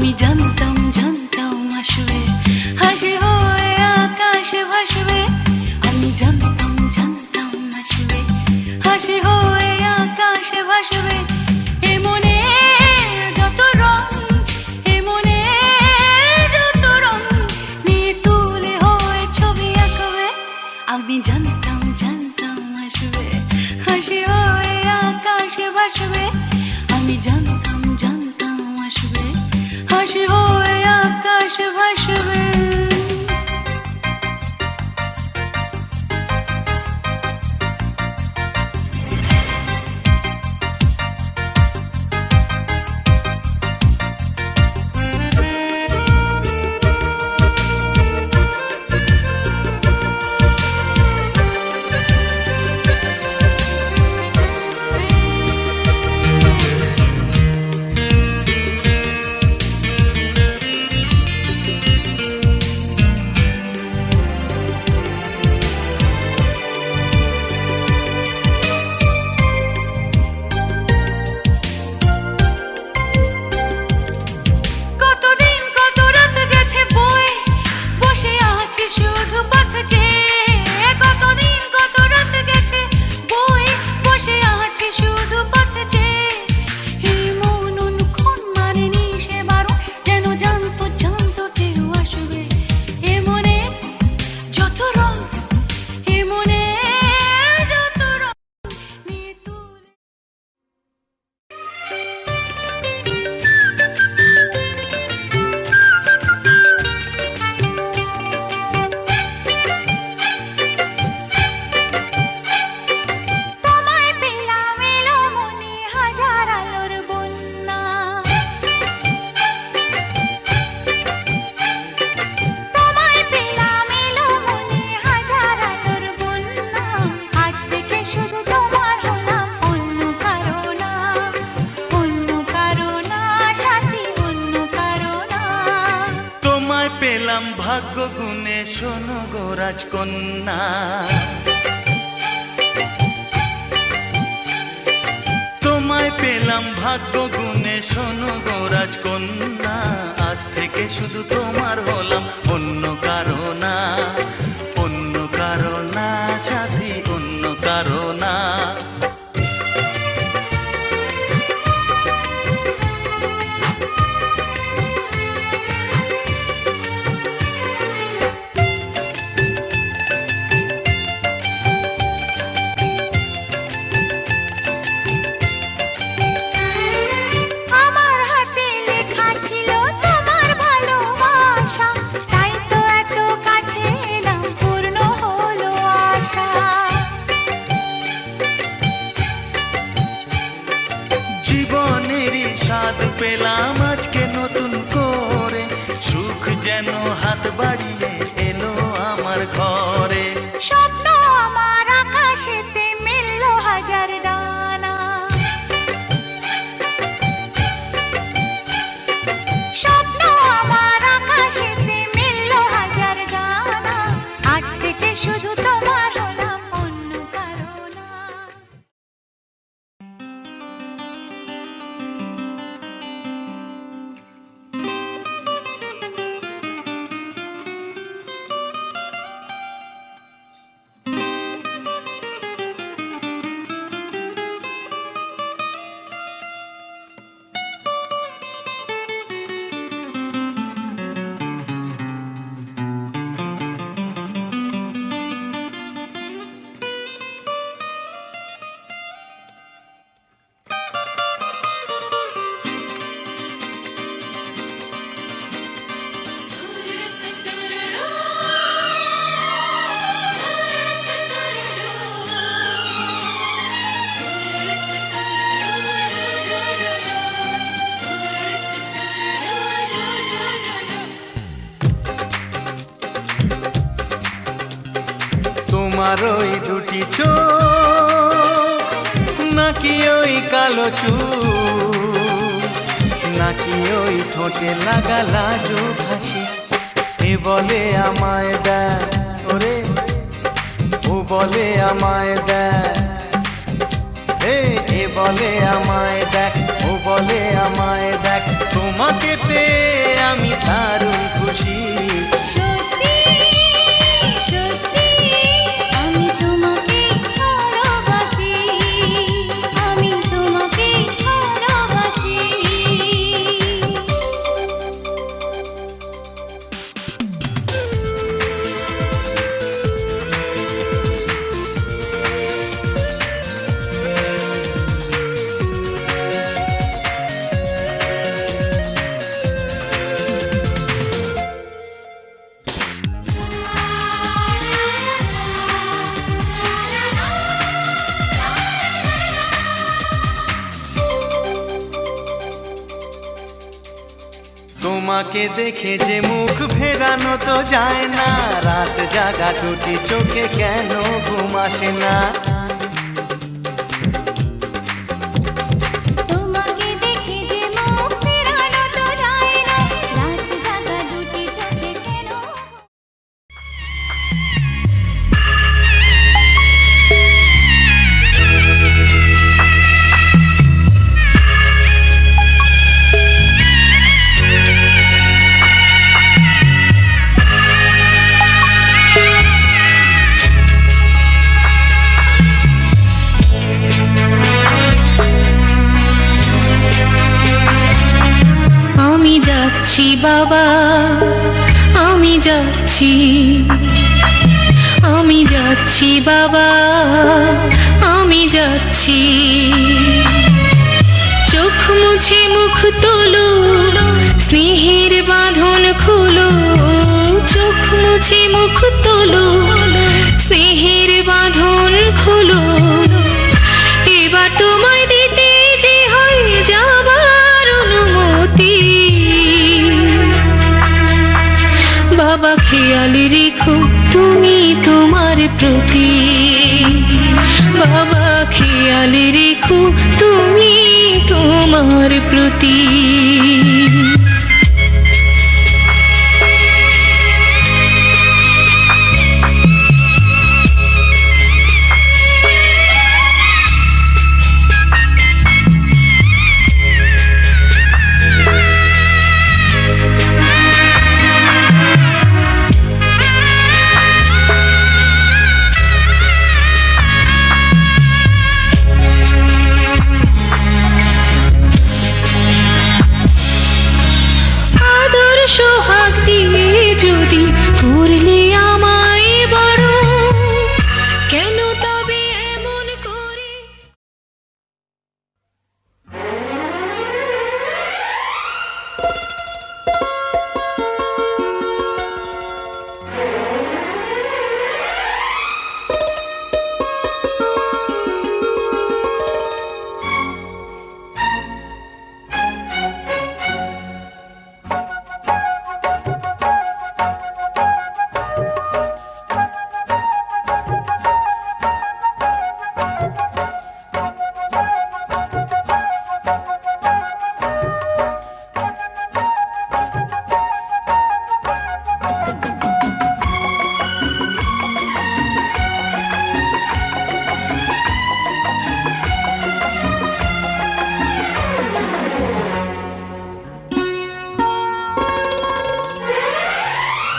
আমি জানতাম জানতাম আসবে, হাসি হয়ে আকাশে ভাসবে। আমি জানতাম জানতাম আসবে, হাসি হয়ে আকাশে ভাসবে। এ মনে যত রং, এ মনে যত রং নিয়ে তুলে হয়ে ছবি আঁকবে। আমি জানতাম জানতাম আসবে, হাসি হয়ে আকাশে ভাসবে। আমি জানতাম জানতাম আসবে, হাসি হয়ে আকাশে ভাসবে। পেলাম ভাগ্য গুণে শোনো গো রাজকন্যা, তোমায় পেলাম ভাগ্য গুণে শোনো গো রাজকন্যা। আজ থেকে শুধু তোমার হলাম, অন্য কারো না, অন্য কারো না সাথী, অন্য কারো না। জীবনেরই স্বাদ পেলাম আজকে নতুন করে, সুখ যেন হাত বাড়িয়ে এলো আমার ঘরে। স্বপ্ন আমার আকাশেতে মিলল হাজার ডানা, স্বপ্ন আমার আকাশেতে মিলল হাজার ডানা। আজ থেকে শুধু তোমার হলাম, অন্য কারো না। তোমার ওই দুটি চোখ, নাকি ওই কালো চুল, নাকি ওই ঠোঁটে লাগা লাজুক হাসি। এ বলে আমায় দেয় ওরে, ও বলে আমায় দেয়, এ বলে আমায় দেখ, ও বলে আমায় দেখ। তোমাকে পেয়ে তোমাকে দেখে যে মুখ ফেরানো তো যায় না, রাত জাগা দুটি চোখে কেন ঘুম আসে না? তোমাকে দেখে যে মুখ ফেরানো তো যায় না, রাত জাগা দুটি চোখে কেন? আমি যাচ্ছি বাবা, আমি যাচ্ছি, আমি যাচ্ছি বাবা, আমি যাচ্ছি। চোখ মুছে মুখ তোলো, স্নেহের বাঁধন খুলো। চোখ মুছে মুখ তোলো, স্নেহের বাঁধন খুলো। এবার তোমায় দিতে যে হয় যাবার অনুমতি। বাবা খেয়াল রেখো তুমি তোমার প্রতি। বাবা খেয়াল রেখো তুমি তোমার প্রতি। সোহাগ দিয়ে যদি করলে আমায় বড়, কেন তবে এমন করে?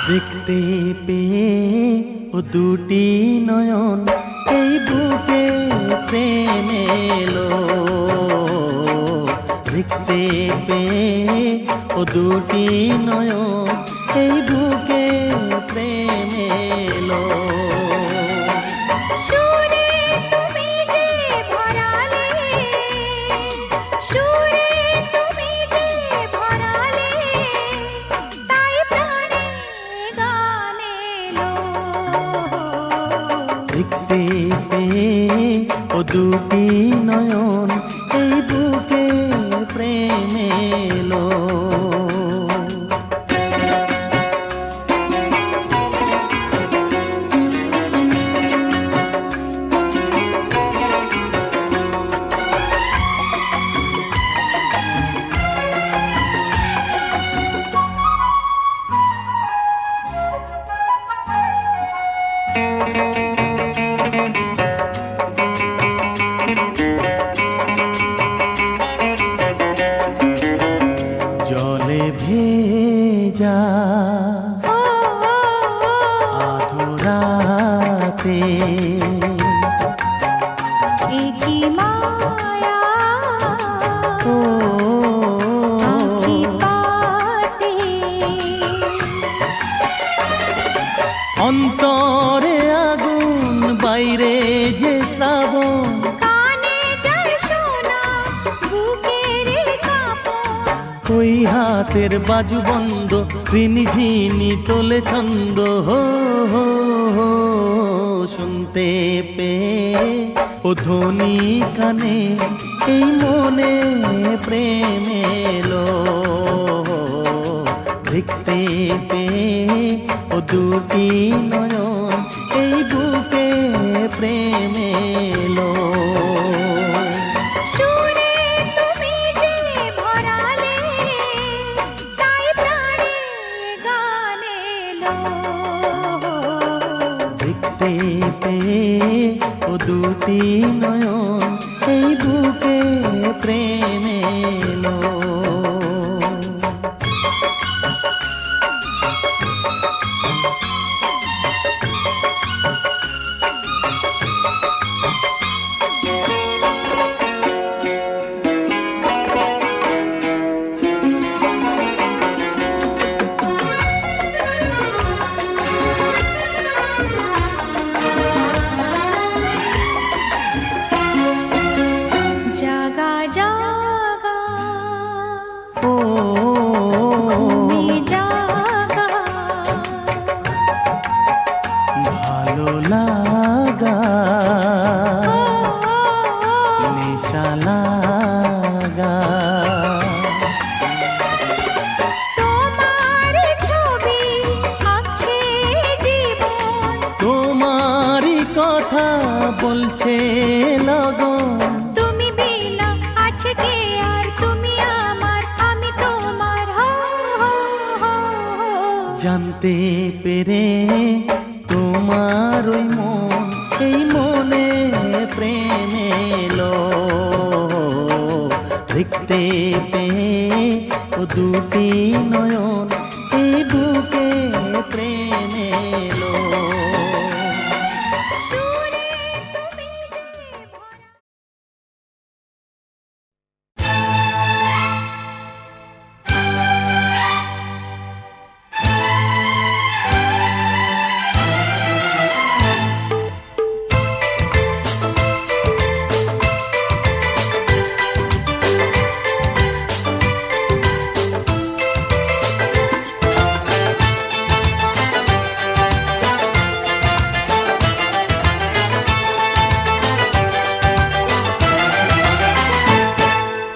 দেখতে পেয়ে ও দুটি নয়ন এই বুকে প্রেম এলো। দেখতে পেয়ে ও দুটি নয়ন এই বুকে প্রেম এলো। সুরে তুমি যে ভরালে, সুরে তুমি যে ভরালে, তাই প্রাণে গান এলো। দেখতে পেয়ে ও দুটি নয়ন এই বুকে প্রেম এলো। জলে ভেজা আধরাতে কি মায়া আঁখি পাতে, অন্তরে আগুন বাইরে যে শ্রাবণ, কানে যার শোনা বুকের কাঁপন। ওই হাতের বাজু বন্ধ ঝিনি তোলে ছন্দ। হো হো হো শুনতে পেয়ে ও ধ্বনি কানে এই মনে প্রেম এলো। দেখতে পেয়ে ও দুটি নয়ন এই বুকে প্রেম এলো। সুরে তুমি যে ভরালে, তাই প্রাণে গান এলো। দেখতে পেয়ে ও দুটি নয়ন এই বুকে প্রেম এলো। জাগা জাগা ও তুমি জাগা, ভালো লাগা নেশা লাগা। তোমার ছবি আঁকছে জীবন, তোমারই কথা বলছে লগন। তুমি বিনা আজকে আর তুমি আমার, আমি তোমার। হো হো হো হো। জানতে পেরে তোমার ওই মন এই মনে প্রেম এলো। দেখতে পেয়ে ও দুটি নয়ন এই বুকে প্রেম এলো। সুরে তুমি যে ভরা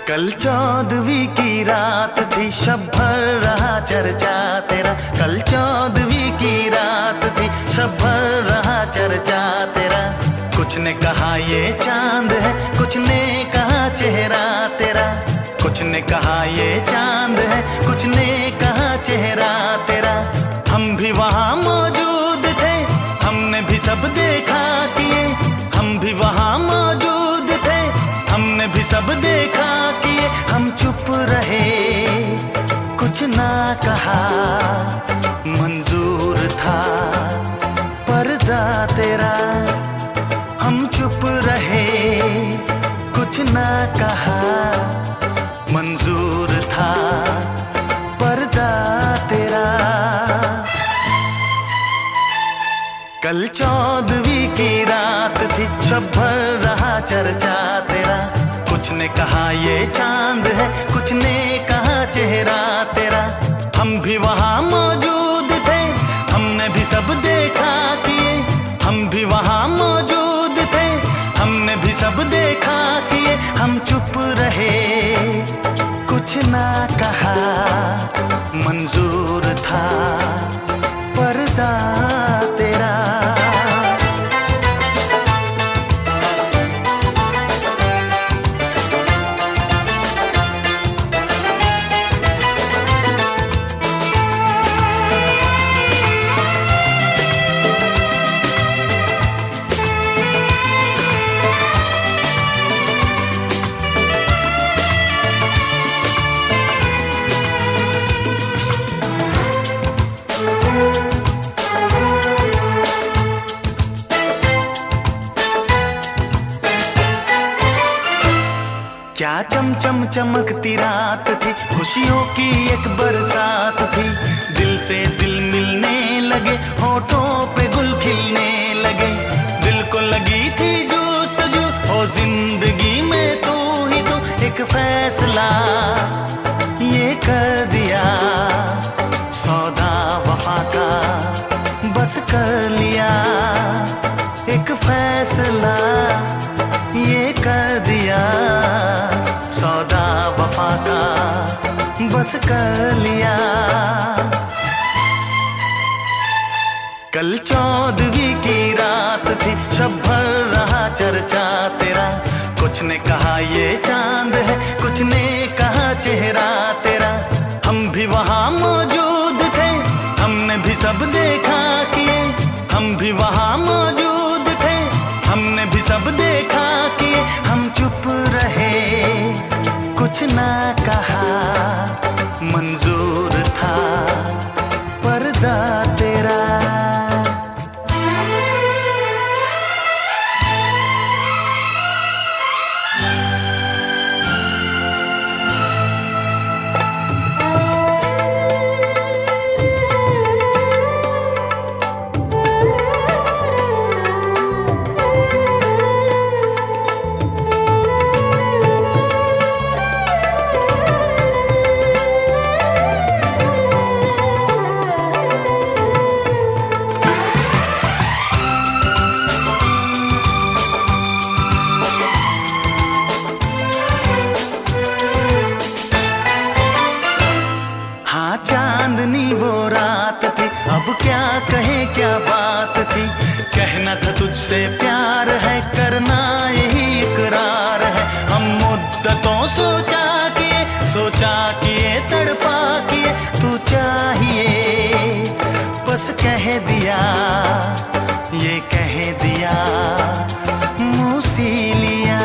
कल 14वीं की रात थी, शब भर रहा चर्चा तेरा। कल 14वीं की रात थी, शब भर रहा चर्चा तेरा। कुछ ने कहा ये चांद है, कुछ ने कहा चेहरा तेरा। कुछ ने कहा ये चांद है, कुछ ने कहा चेहरा तेरा। हम भी वहाँ मौजूद थे, हमने भी सब देखा किए। हम भी वहाँ मौजूद थे, हमने भी सब देखा किए। हम चुप रहे, कुछ ना कहा, मंजूर था पर्दा तेरा। हम चुप रहे, कुछ ना कहा, मंजूर था पर्दा तेरा। कल 14वीं की रात थी, शब भर रहा चर्चा तेरा। कुछ ने कहा ये चांद है, कुछ ने कहा चेहरा तेरा। हम भी वहाँ मौजूद थे, हमने भी सब देखा किए। हम भी वहाँ मौजूद थे, हमने भी सब देखा किए। हम चुप रहे, कुछ ना कहा, मंजूर था पर्दा तेरा। क्या चमचम चमकती रात थी, खुशियों की एक बरसात थी। दिल से दिल मिलने लगे, होठों पे गुल खिलने लगे। दिल को लगी थी जुस्तजू, ओ जिंदगी में तू ही तो। एक फैसला ये कर दिया, सौदा वफा का बस कर लिया। एक फैसला ये कर दिया, सौदा वफा का बस कर लिया। कल 14वीं की रात थी, शब भर रहा चर्चा तेरा। कुछ ने कहा ये चांद है, कुछ ने कहा चेहरा तेरा। हम भी वहाँ मौजूद थे, हमने भी सब देखा किए। हम भी वहाँ मौजूद थे, हमने भी सब देखा किए। हम चुप रहे, कुछ ना कहा, मंजूर था पर्दा तेरा। चांदनी वो रात थी, अब क्या कहे क्या बात थी। कहना था तुझसे प्यार है, करना यही इकरार है। हम मुद्दतों सोचा किए तड़पा किए। तू चाहिए बस कह दिया, ये कह दिया, मुँह सी लिया।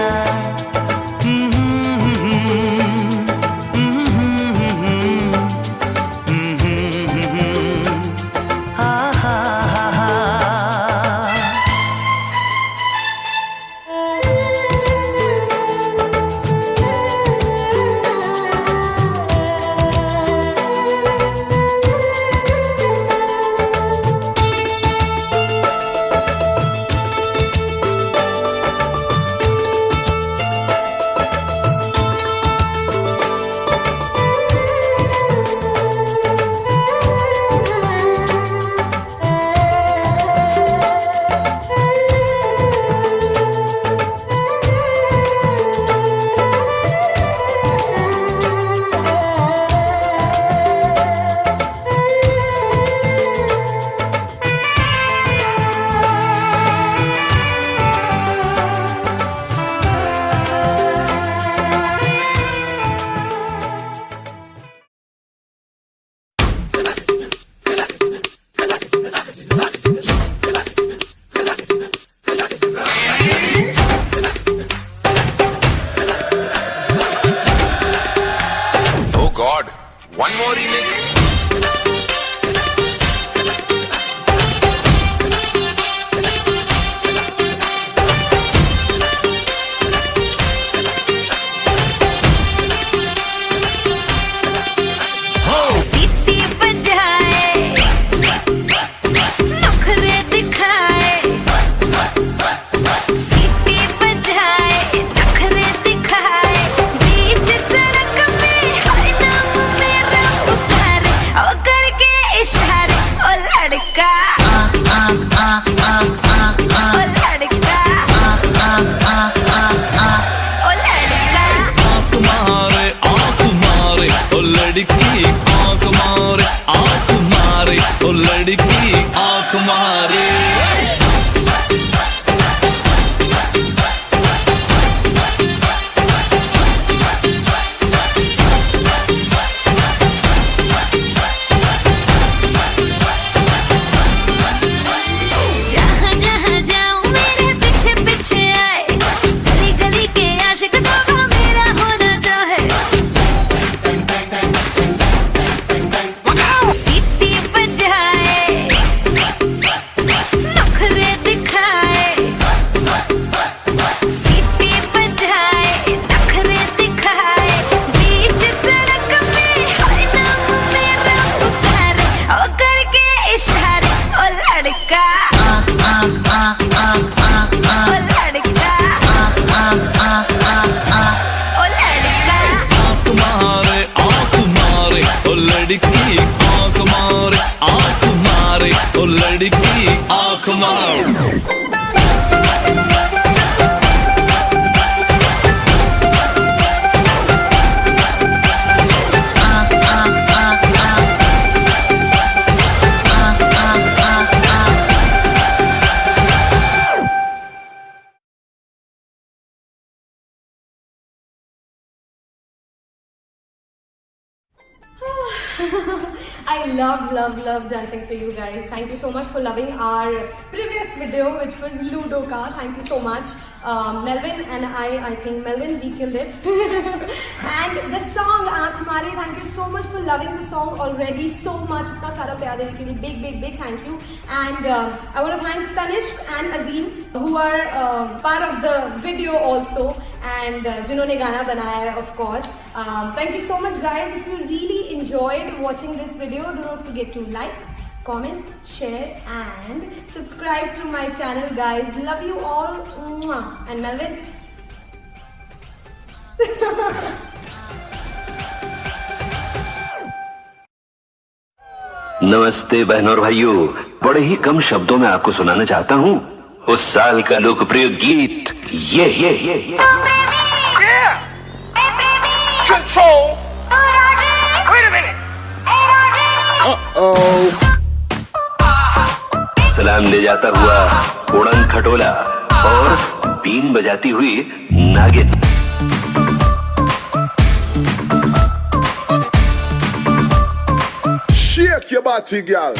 One more remix. लड़की आंख मारे, ओ लड़की आंख मारे। लड़की आंख मारे, ओ लड़की आंख मारे। I love dancing for you guys. Thank you so much for loving our previous video, which was Ludo Ka. Thank you so much. Melvin and I think Melvin, we killed it. And the song Aankh Mare, thank you so much for loving the song already so much. Itna sara pyar dene ke liye big thank you. And I want to thank Tanishq and Azim, who are part of the video also, and जिन्होंने गाना बनाया है, of course. Thank you so much guys. If you really enjoyed watching this video, do not forget to like, comment, share and subscribe to my channel guys. Love you all. Mwah. And Melvin? नमस्ते बहनों और भाइयों, बड़े ही कम शब्दों में आपको सुनाना चाहता हूँ उस साल का लोकप्रिय गीत ये। Control. Wait a minute. सलाम ले जाता हुआ उड़न खटोला और बीन बजाती हुई नागिन। Shake your body, girl.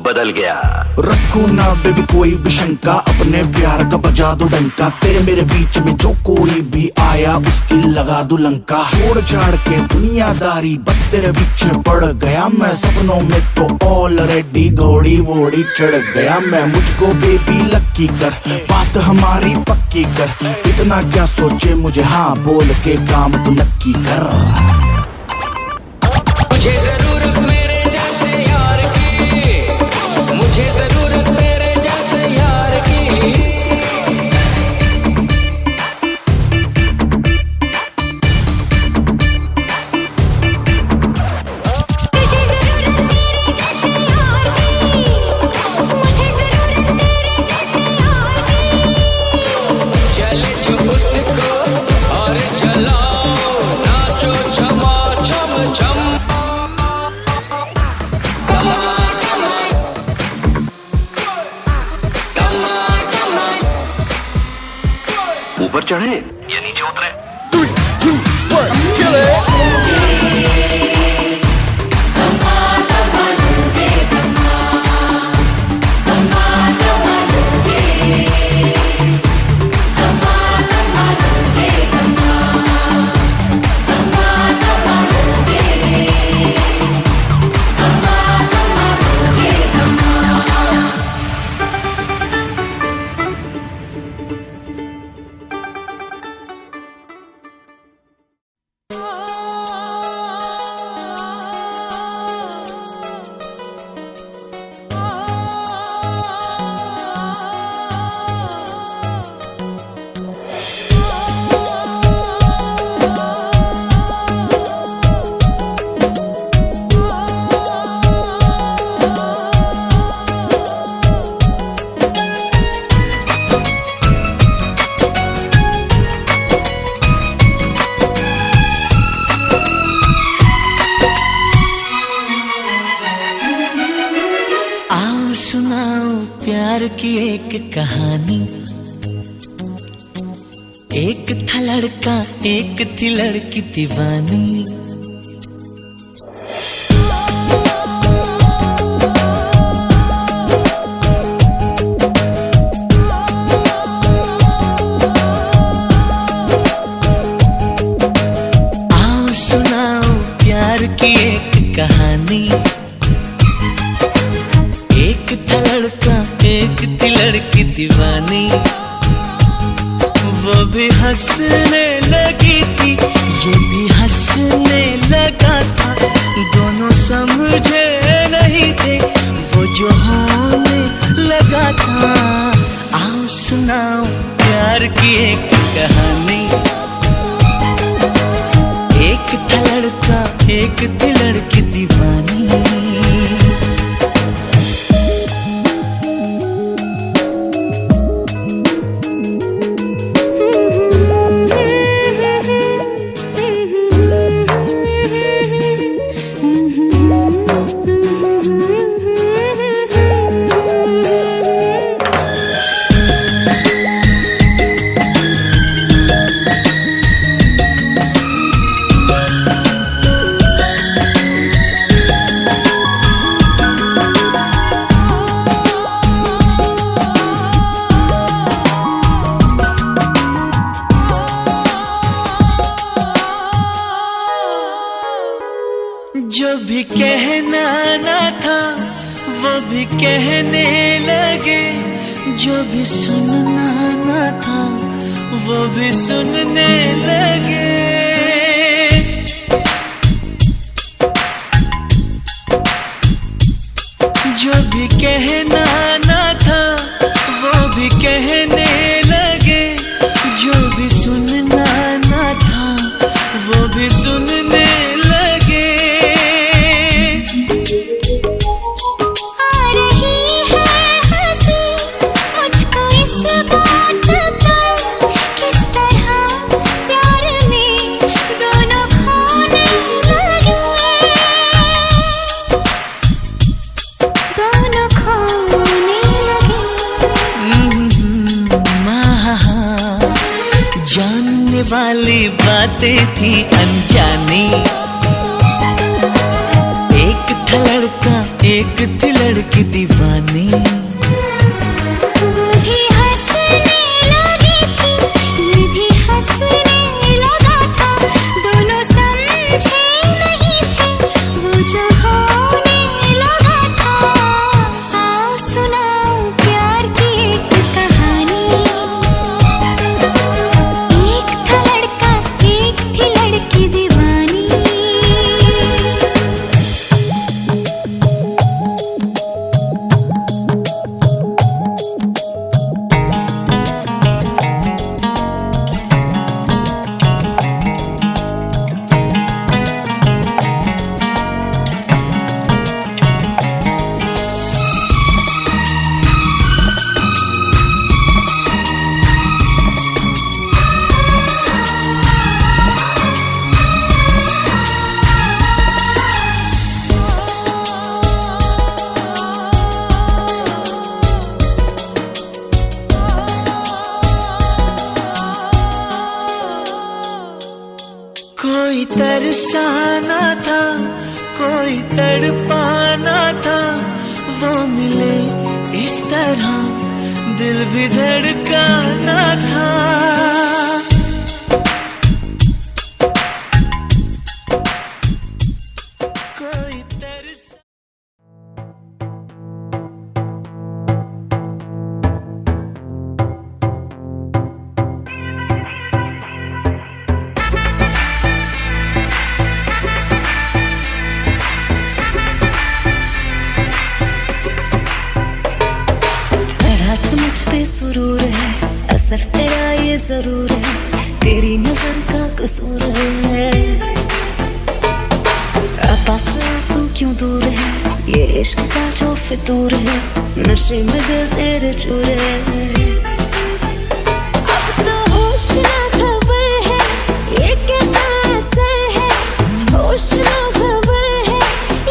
बदल गया। रखो ना बेबी कोई भी शंका, अपने प्यार का बजा दो डंका, तेरे मेरे बीच में जो कोई भी आया उसकी लगा दो लंका। छोड़ छाड़ के दुनियादारी बस तेरे पीछे पड़ गया मैं, सपनों में तो ऑलरेडी घोड़ी वोड़ी चढ़ गया मैं। मुझको बेबी लक्की कर, बात हमारी पक्की कर, इतना क्या सोचे मुझे हाँ बोल के काम तो नक्की कर। मुझे जरूरत मेरे जैसे यार की, मुझे जरूरत मेरे जैसे यार की। तुझे जरूरत मेरे जैसे यार की, मुझे जरूरत तेरे जैसे यार की। चले जो उसको और चलाओ, नाचो छमा छम छम। ऊपर चढ़े या नीचे उतरे? 3, 2, 1, kill it. प्यार की एक कहानी। एक था लड़का एक थी लड़की दीवानी। आओ सुनाओ प्यार की एक कहानी। एक था लड़का एक थी लड़की दीवानी। वो भी हंसने लगी थी ये भी हंसने लगा था। दोनों समझे नहीं भी कहने लगे, जो भी सुनना ना था वो भी सुनने लगे। जो भी कहना ना था वो भी कहने लगे, जो भी सुनना ना था वो भी सुनने लगे। आ रही है हंसी मुझको इस बात पर, किस तरह प्यार में दोनों खोने लगे, दोनों खोने लगे। जानने वाली बातें थी अनजानी, एक था लड़का एक थी लड़की दीवानी। वो भी हंसने लगी थी, ये भी हंसने लगा था, दोनों समझे नहीं थे वो जो होने लगा था। आओ सुनाओ प्यार की एक कहानी, एक था लड़का एक थी लड़की दीवानी। कोई तरसाना था कोई तड़पाना था, वो मिले इस तरह दिल भी धड़काना था। कोई तरस मुझ पे सुरूर है, असर तेरा ये जरूर है, तेरी नजर का कसूर है। पास तू क्यों दूर है, ये इश्क का जो फितूर है, नशे में दिल तेरे चूर है। अब तो होश ना खबर है, ये कैसा असर है, होश ना खबर है,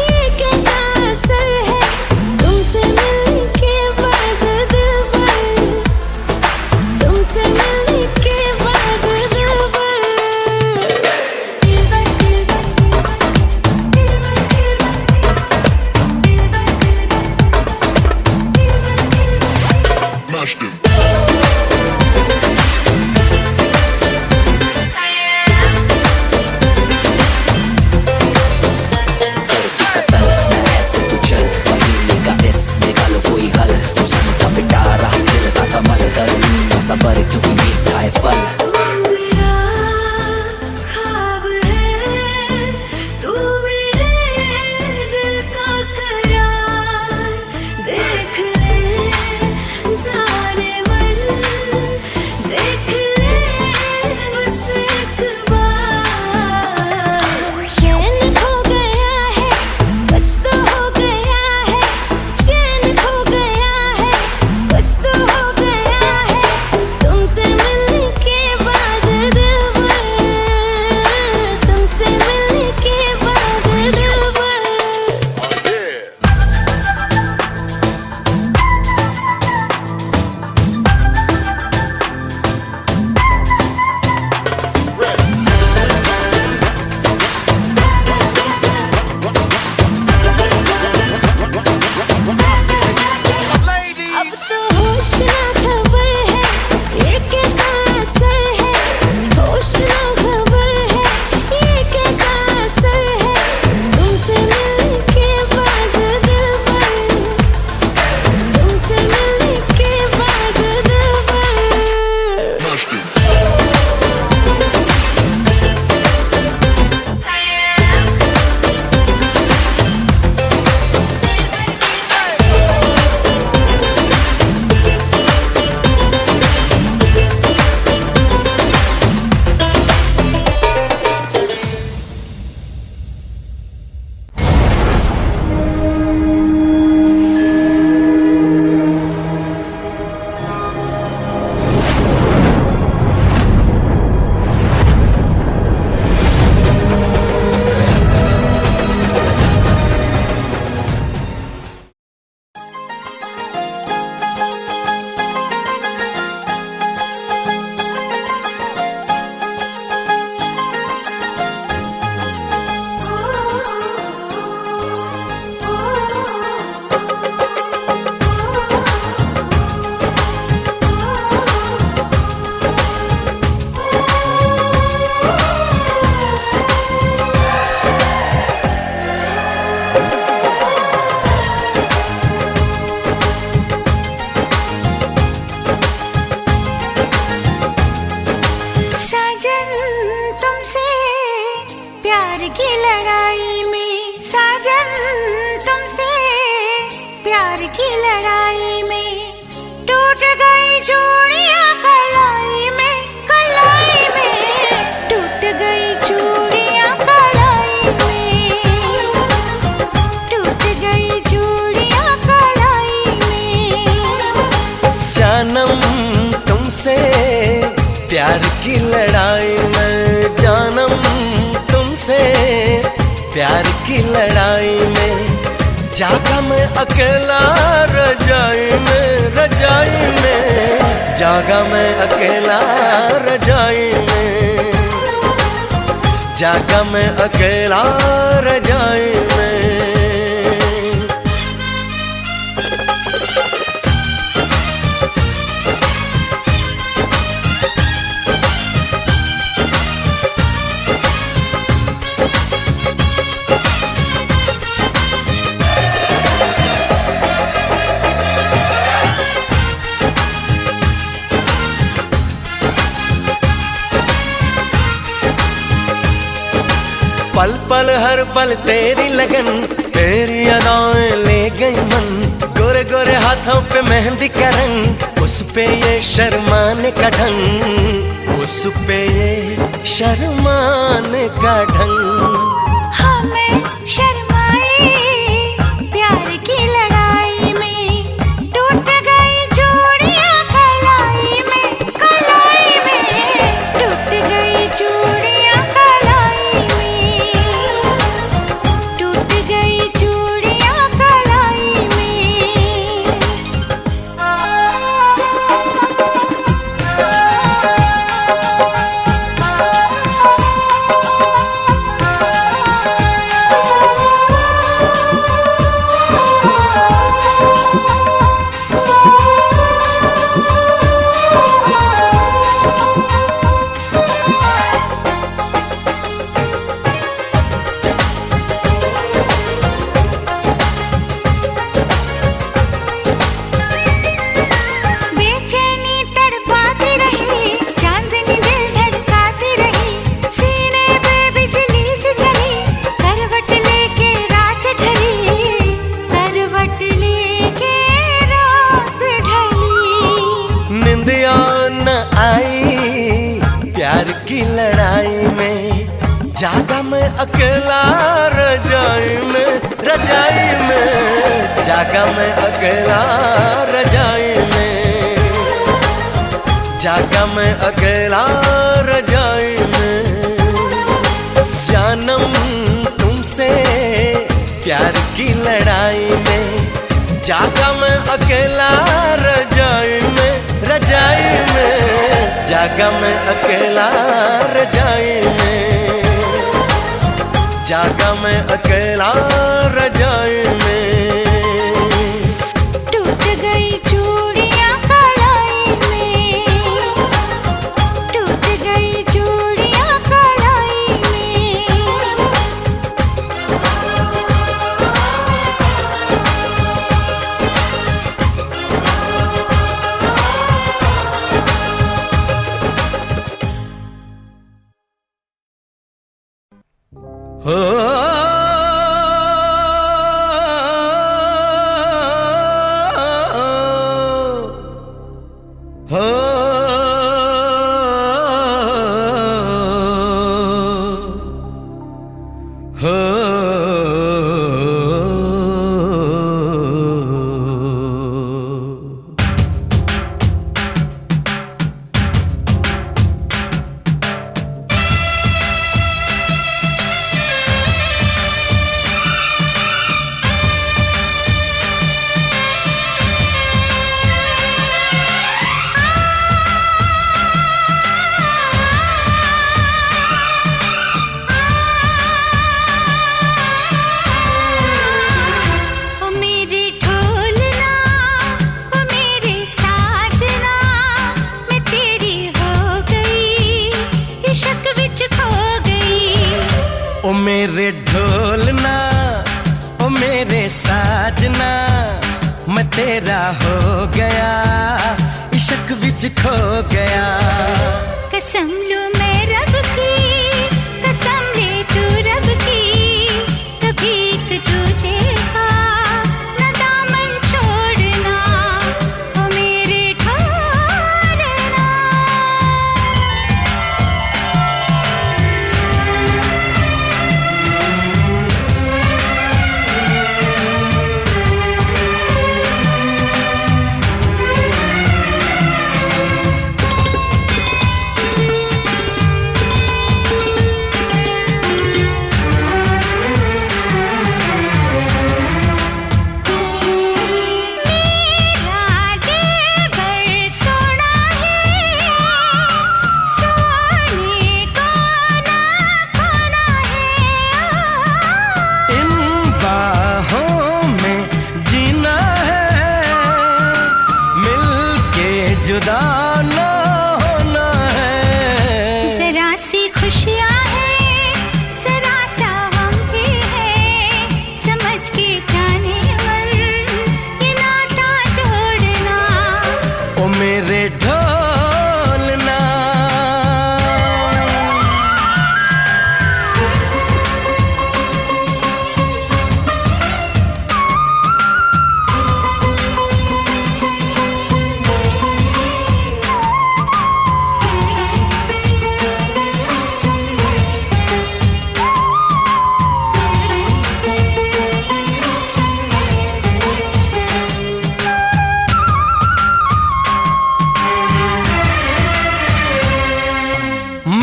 ये कैसा असर है, तुमसे मिलने के बाद दिल भर, तुमसे मिलने के बाद दिल भर। Mash them. प्यार की लड़ाई में जानम तुमसे, प्यार की लड़ाई में जागा मैं अकेला रजाई में, रजाई में जागा मैं अकेला रजाई में, जागा मैं अकेला रजाई में। पल पल हर पल तेरी लगन, तेरी अदाएं ले गई मन, गोरे गोरे हाथों पे मेहंदी का रंग, उस पे ये शर्माने का ढंग, उस पे ये शर्माने का ढंग। हमें शर्माए प्यार की लड़ाई में, टूट गई चूड़ियां कलाई में, कलाई में टूट गई चूड़ियां कलाई में, टूट गई चूड़ियां कलाई में। बेचैनी तड़पाती रही, चांदनी दिल धड़काती रही, सीने पे बिजली सी चली, करवट लेके रात ढली, करवट लेके रात ढली। निंदिया न आई प्यार की लड़ाई में, जागा मैं अकेला रजाई में, रजाई में जागा मैं अकेला रजाई में, जागा मैं अकेला रजाई में। जानम तुमसे प्यार की लड़ाई में, जागा मैं अकेला रजाई में, रजाई में जागा मैं अकेला रजाई में, जागा मैं अकेला रजाई में। टूट गई चूड़ियां कलाई में, टूट गई चूड़ियां कलाई में। हो हो ओ मेरे ढोलना, ओ मेरे साजना, मैं तेरी हो गई, इश्क विच खो गई। ओ मेरे ढोलना, ओ मेरे साजना, मैं तेरा हो गया, इश्क विच खो गया। कसम लूं मैं रब की, कसम ले तू रब की, कभी एक तुझे का न दामन छोड़ना, ओ मेरे ढोलना। जुदा ना होना है। जरा सी खुशियाँ हैं, जरा सा हम भी हैं, समझ के जाने मन ये नाता जोड़ना। ओ मेरे ढोलना,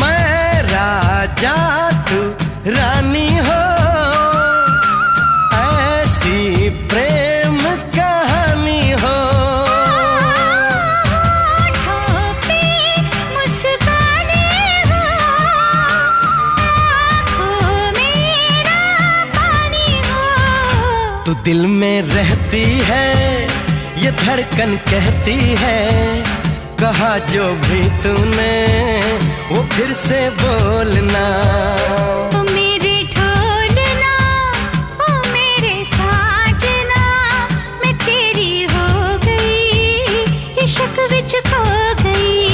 मैं राजा तू रानी हो, ऐसी प्रेम कहानी हो। होठों पे मुस्काने हो, आँखों में पानी हो। तू दिल में रहती है, ये धड़कन कहती है, कहा जो भी तूने वो फिर से बोलना। ओ मेरे ढोलना, ओ मेरे साजना, मैं तेरी हो गई, इश्क विच खो गई।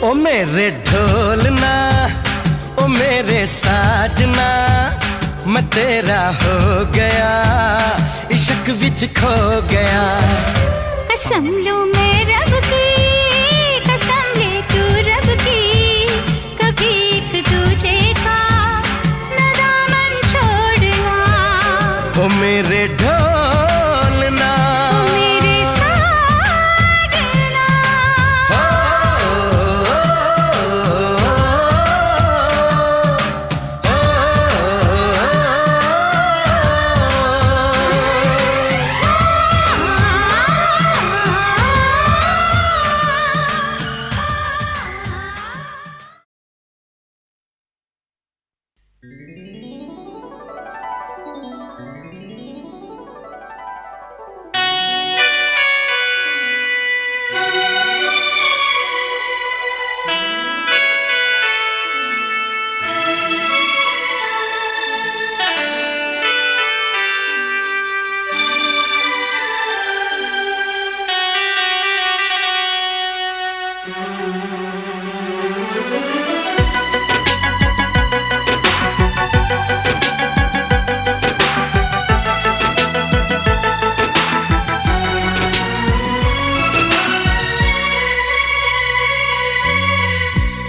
ओ मेरे ढोलना, ओ मेरे साजना, मैं तेरा हो गया, इश्क विच खो गया। कसम लूं मैं रब की, कसम ले तू रब की, कभी एक दूजे का न दामन छोड़ना। ओ मेरे ढोलना, ओ मेरे साजना,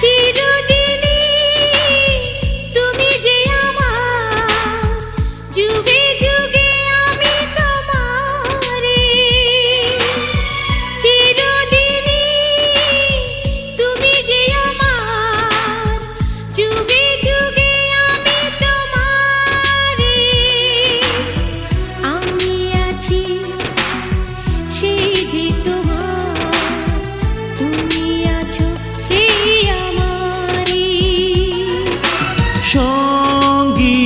চিরদিনই তুমি যে আমার, যুগে যুগে আমি তোমারে। চিরদিনই তুমি যে আমার, যুগে যুগে আমি তোমারে। আমি আছি সেই যে তোমার, তুমি আছো সেই আমারই। সঙ্গী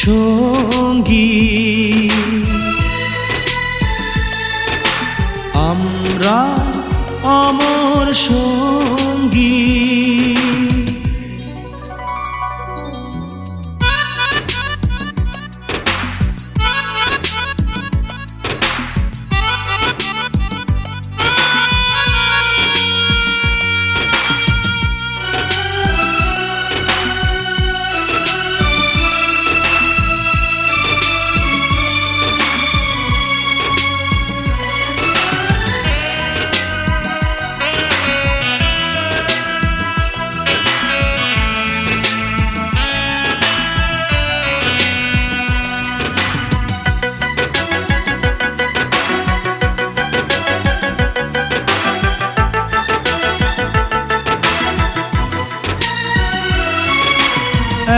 সঙ্গী আমরা অমর সঙ্গী।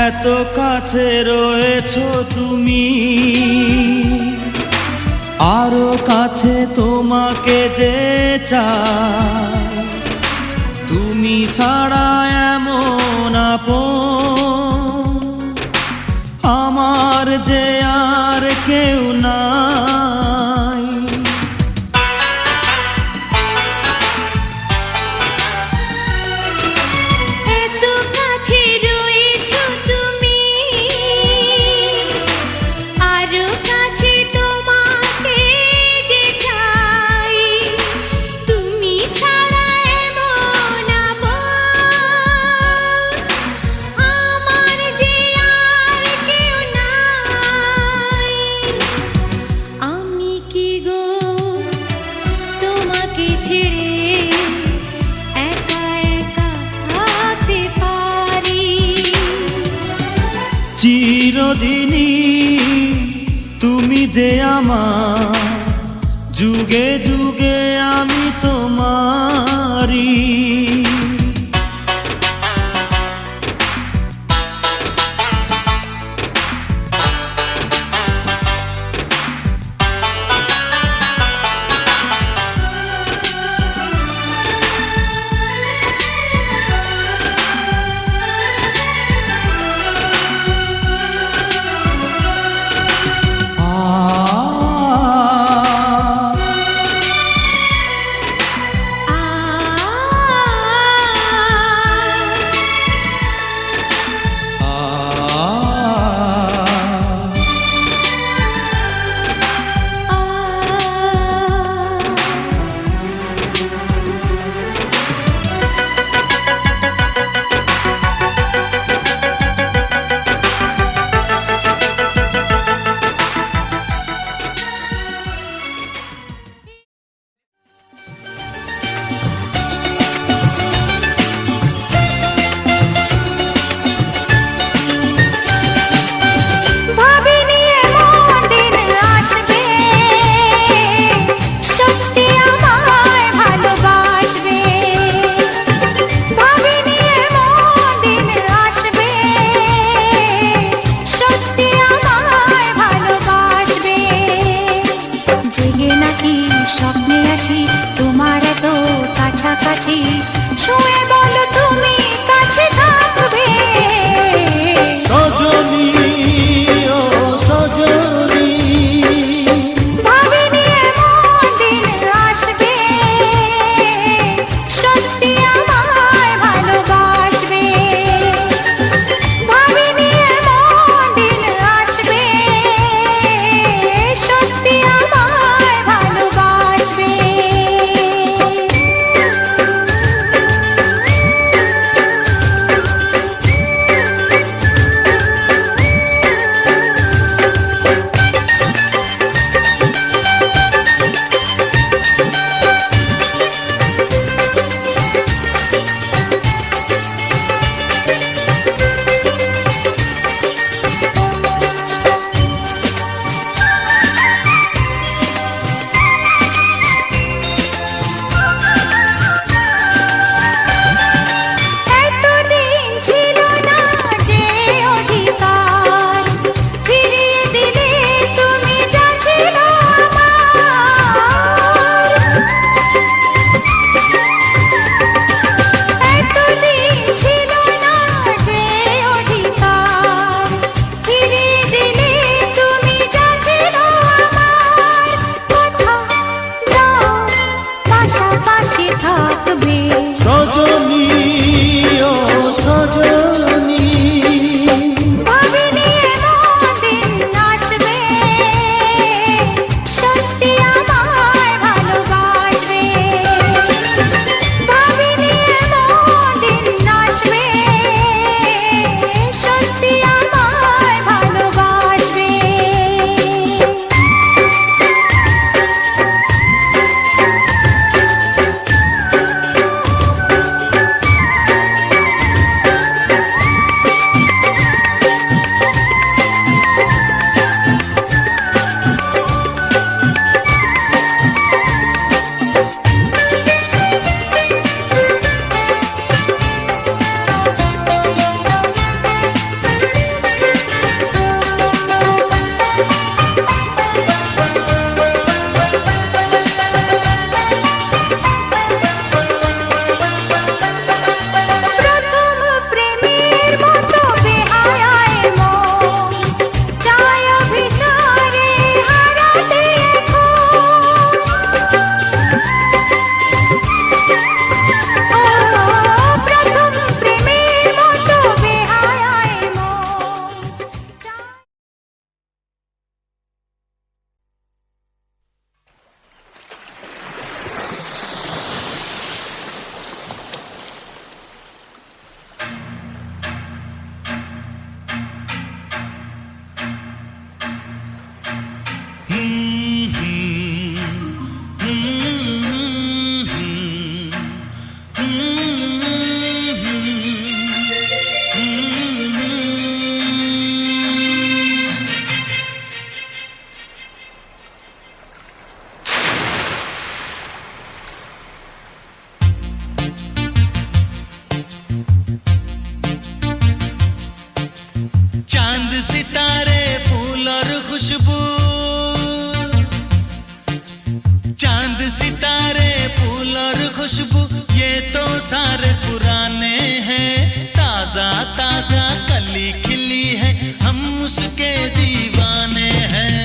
এত কাছে রয়েছো তুমি, আরো কাছে তোমাকে যে চাই। তুমি ছাড়া এমন আপন আমার যে আর কেউ নাই। তুমি যে আমার যুগে যুগে আমি তোমারি सारे पुराने हैं, ताजा ताजा कली खिली है, हम उसके दीवाने हैं।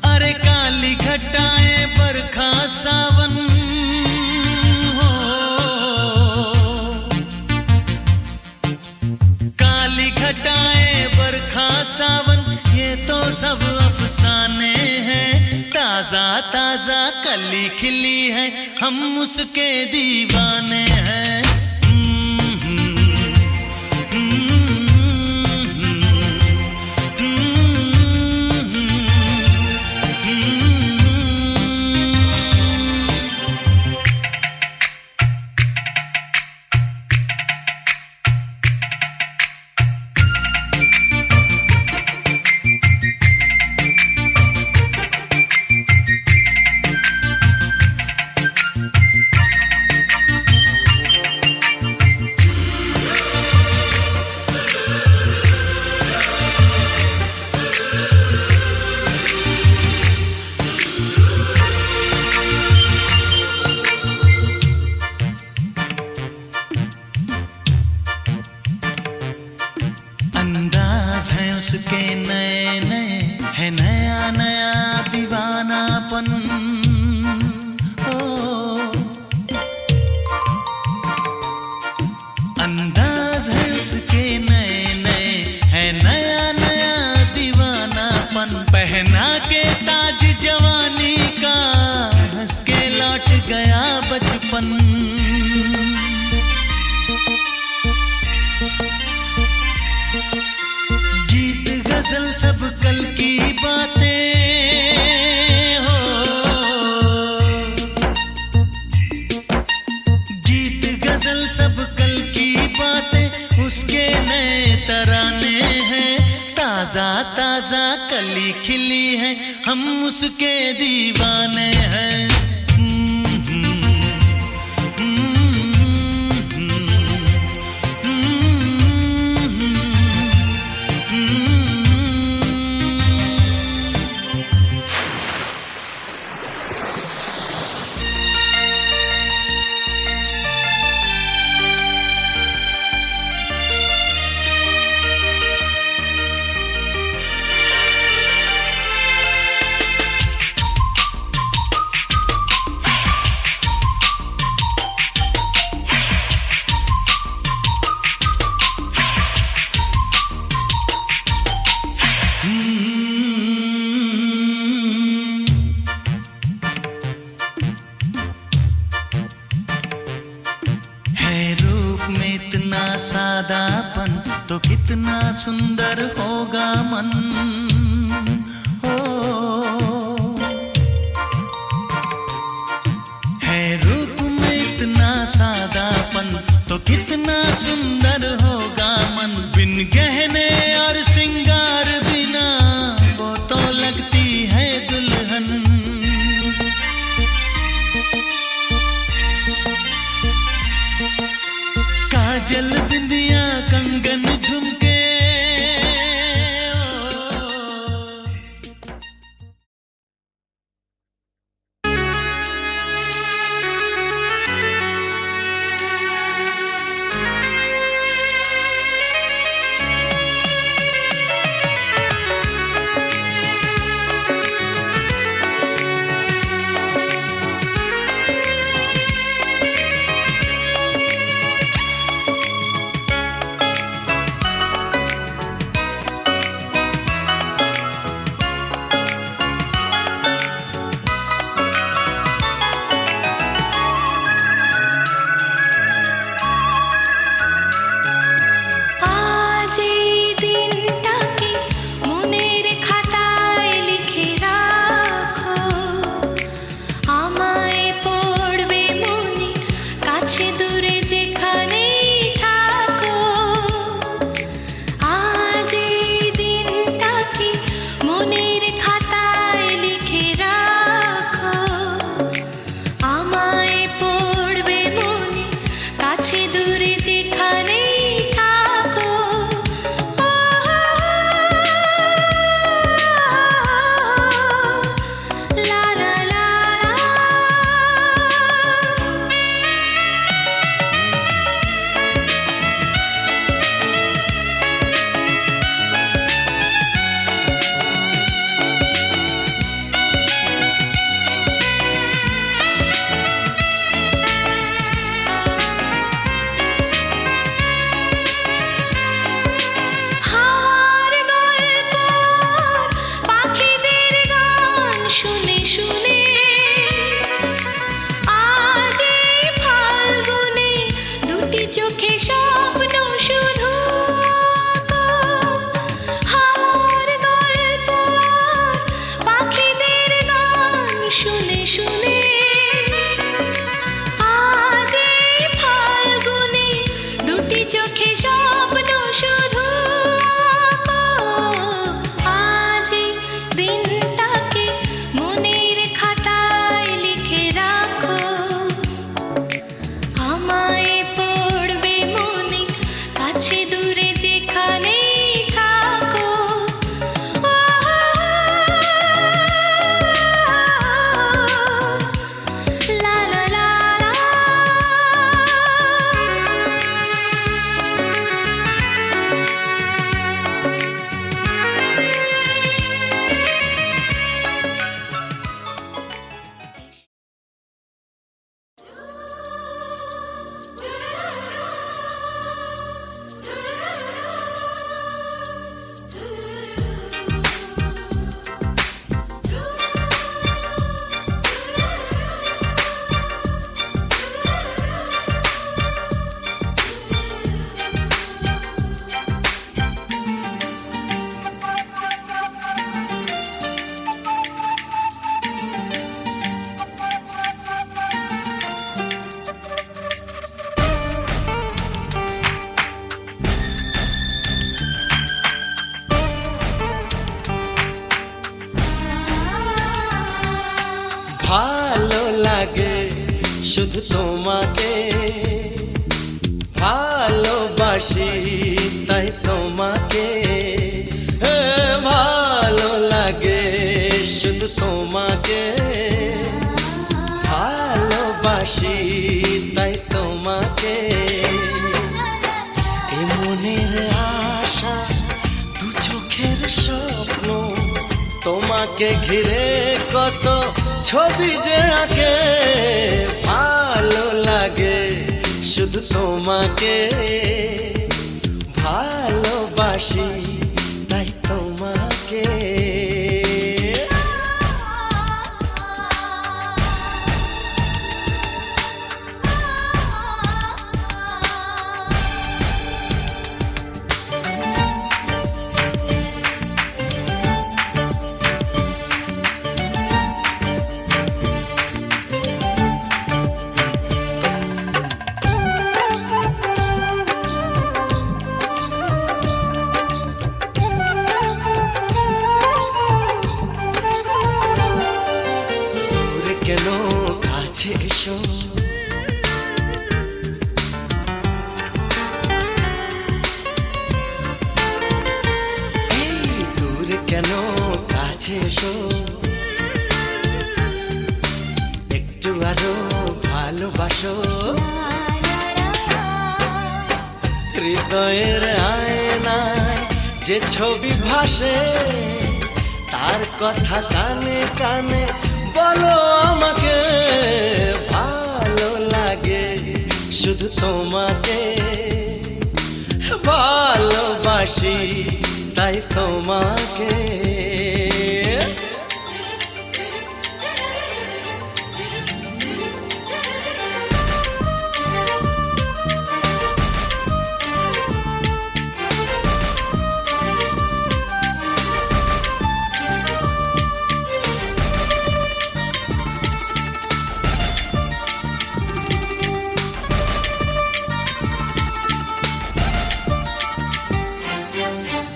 अरे काली घटाएं बरखा सावन हो, काली घटाएं बरखा सावन, ये तो सब अफसाने हैं, ताजा ताजा कली खिली है, हम उसके दीवाने हैं। अंदाज है उसके नए नए, है नया नया दीवानापन। ओ अंदाज है उसके नए नए, है नया नया दीवानापन। पहना के ताज जवानी का, हंस के लौट गया बचपन। गीत गजल सब कल की बातें हो, गीत गजल सब कल की बातें, उसके नए तराने हैं, ताजा ताजा कली खिली है, हम उसके दीवाने हैं। सादापन तो कितना सुंदर होगा मन। हो है रूप में इतना सादापन तो कितना सुंदर होगा मन। बिन गहने और सिंगार बिना वो तो लगती है दुल्हन। काजल बिंदिया कंगन झुमके শুধু তোমাকে ভালোবাসি তাই তোমাকে ভালো লাগে শুধু তোমাকে ভালোবাসি তাই তোমাকে এ মনের আশা দু চোখের স্বপ্ন তোমাকে ঘিরে কত ছবি যে আঁকে ভালো লাগে শুধু তোমাকে ভালোবাসি তাই তোমাকে কেন কাছে এসো এই দূরে কেন কাছে এসো একটু আরো ভালোবাসো হৃদয়ের আয়নায় যে ছবি ভাসে তার কথা কানে কানে বলো আমাকে ভালো লাগে শুধু তোমাকে ভালোবাসি তাই তোমাকে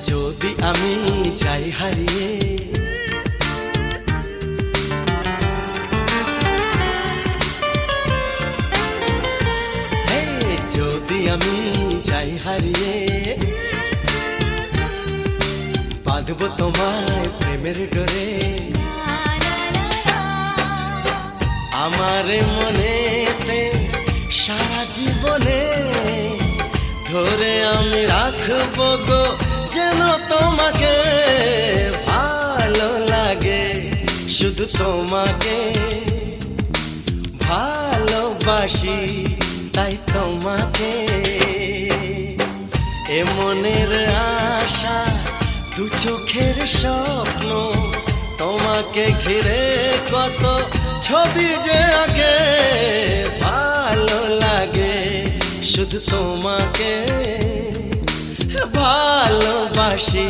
যদি আমি যাই হারিয়ে যদি আমি যাই হারিয়ে বাঁধব তোমায় প্রেমের ডোরে আমার মনেতে সারা জীবনে ধরে আমি রাখবো গো যেন তোমাকে ভালো লাগে শুধু তোমাকে ভালোবাসি তাই তোমাকে এ মনের আশা দু চোখের স্বপ্ন তোমাকে ঘিরে কত ছবি যে আঁকে ভালো লাগে শুধু তোমাকে ভালোবাসি